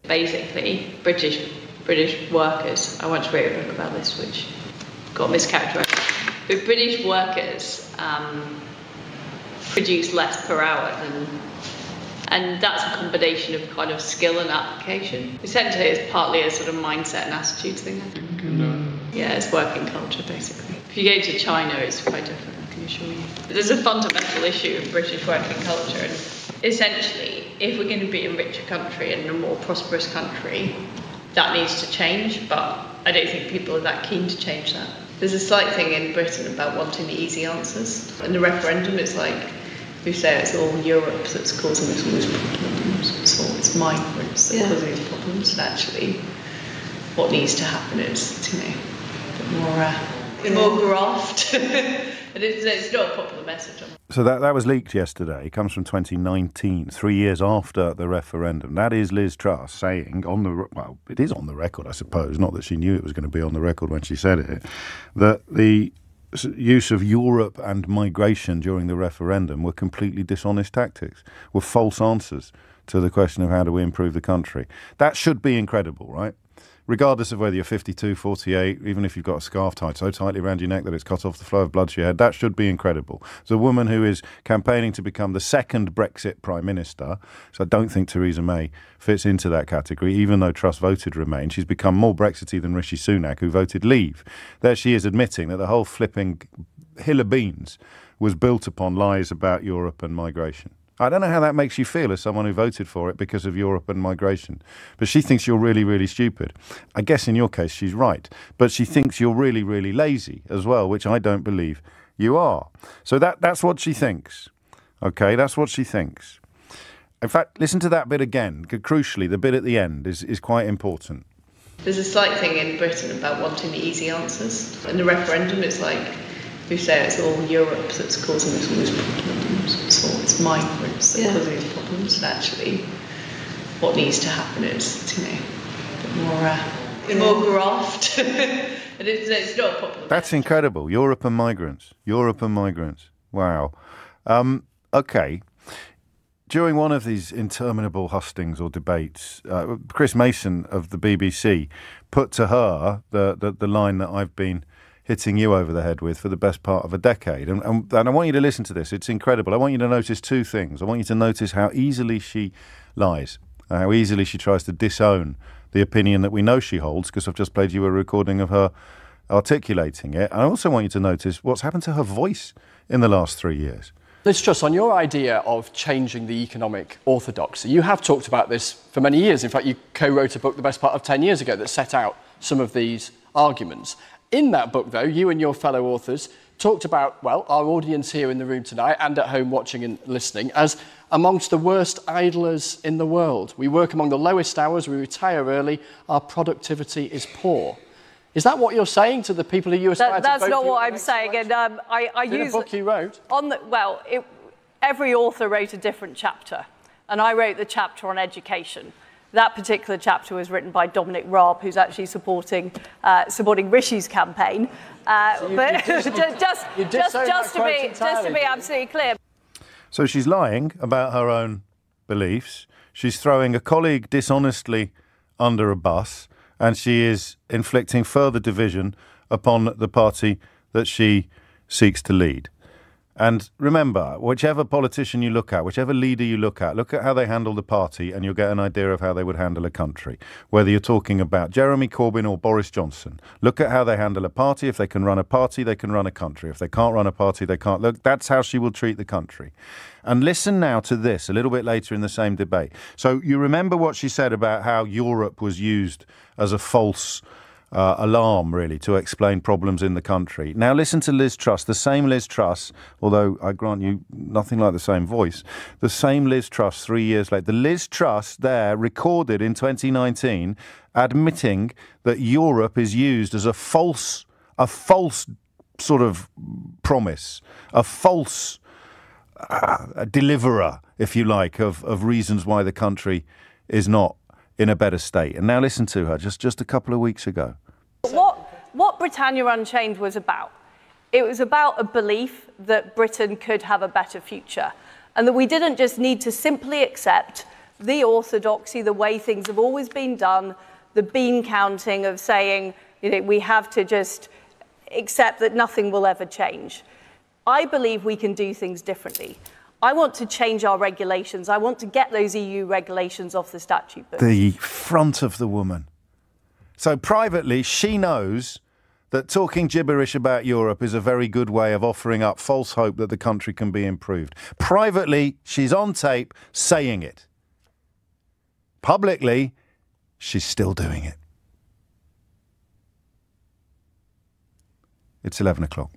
Basically, British workers, I once wrote a book about this which got mischaracterised, but British workers produce less per hour and that's a combination of kind of skill and application. Essentially, it's partly a sort of mindset and attitude thing, I think. Yeah, it's working culture, basically. If you go to China, it's quite different, I can assure you. There's a fundamental issue in British working culture, and essentially, if we're going to be a richer country and a more prosperous country, that needs to change, but I don't think people are that keen to change that. There's a slight thing in Britain about wanting the easy answers. In the referendum, it's like, we say it's all Europe that's causing us all these problems, it's migrants that are causing these problems, and actually what needs to happen is, a bit more graft. And it's not a popular message. So that was leaked yesterday. It comes from 2019, 3 years after the referendum. That is Liz Truss saying it is on the record, I suppose, not that she knew it was going to be on the record when she said it, that the use of Europe and migration during the referendum were completely dishonest tactics, were false answers to the question of how do we improve the country. That should be incredible, right? Regardless of whether you're 52, 48, even if you've got a scarf tied so tightly around your neck that it's cut off the flow of blood to your head, that should be incredible. There's a woman who is campaigning to become the second Brexit Prime Minister, so I don't think Theresa May fits into that category, even though Truss voted Remain. She's become more Brexity than Rishi Sunak, who voted Leave. There she is admitting that the whole flipping hill of beans was built upon lies about Europe and migration. I don't know how that makes you feel as someone who voted for it because of Europe and migration. But she thinks you're really, really stupid. I guess in your case she's right. But she thinks you're really, really lazy as well, which I don't believe you are. So that's what she thinks. Okay, that's what she thinks. In fact, listen to that bit again. Crucially, the bit at the end is quite important. There's a slight thing in Britain about wanting the easy answers. In the referendum, it's like, we say it's all Europe that's causing us all these problems, it's migrants that are causing these problems, and actually what needs to happen is, a bit more graft. And it's not a popular. That's incredible. Europe and migrants. Wow. Okay. During one of these interminable hustings or debates, Chris Mason of the BBC put to her the line that I've been hitting you over the head with for the best part of a decade. And I want you to listen to this. It's incredible. I want you to notice two things. I want you to notice how easily she lies, how easily she tries to disown the opinion that we know she holds, because I've just played you a recording of her articulating it. I also want you to notice what's happened to her voice in the last 3 years. Liz Truss, on your idea of changing the economic orthodoxy, you have talked about this for many years. In fact, you co-wrote a book the best part of 10 years ago that set out some of these arguments. In that book, though, you and your fellow authors talked about, well, our audience here in the room tonight and at home watching and listening as amongst the worst idlers in the world. We work among the lowest hours, we retire early, our productivity is poor. Is that what you're saying to the people who you aspire to vote for? That's not what I'm saying. And I use a book you wrote. Every author wrote a different chapter, and I wrote the chapter on education. That particular chapter was written by Dominic Raab, who's actually supporting Rishi's campaign. But just to be absolutely clear. So she's lying about her own beliefs. She's throwing a colleague dishonestly under a bus, and she is inflicting further division upon the party that she seeks to lead. And remember, whichever politician you look at, whichever leader you look at how they handle the party and you'll get an idea of how they would handle a country. Whether you're talking about Jeremy Corbyn or Boris Johnson, look at how they handle a party. If they can run a party, they can run a country. If they can't run a party, they can't. Look, that's how she will treat the country. And listen now to this a little bit later in the same debate. So you remember what she said about how Europe was used as a false alarm, really, to explain problems in the country. Now listen to Liz Truss, the same Liz Truss, although I grant you nothing like the same voice, the same Liz Truss 3 years later. The Liz Truss there recorded in 2019 admitting that Europe is used as a false sort of promise, a false deliverer, if you like, of reasons why the country is not in a better state. And now listen to her just a couple of weeks ago. What Britannia Unchained was about, it was about a belief that Britain could have a better future and that we didn't just need to simply accept the orthodoxy, the way things have always been done, the bean counting of saying, we have to just accept that nothing will ever change. I believe we can do things differently. I want to change our regulations. I want to get those EU regulations off the statute book. The front of the woman. So privately, she knows that talking gibberish about Europe is a very good way of offering up false hope that the country can be improved. Privately, she's on tape saying it. Publicly, she's still doing it. It's 11 o'clock.